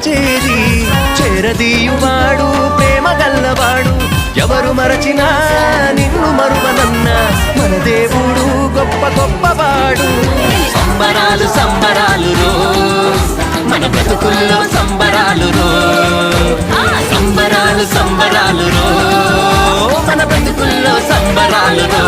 చేరి చేరదీయువాడు ప్రేమ గల్లవాడు ఎవరు మరచినా నిన్ను మరువనన్న మన దేవుడు గొప్ప గొప్పవాడు సంబరాలు సంబరాలు రో మన బ్రతుకుల్లో సంబరాలు రో సంబరాలు సంబరాలు రో మన బ్రతుకుల్లో సంబరాలు రో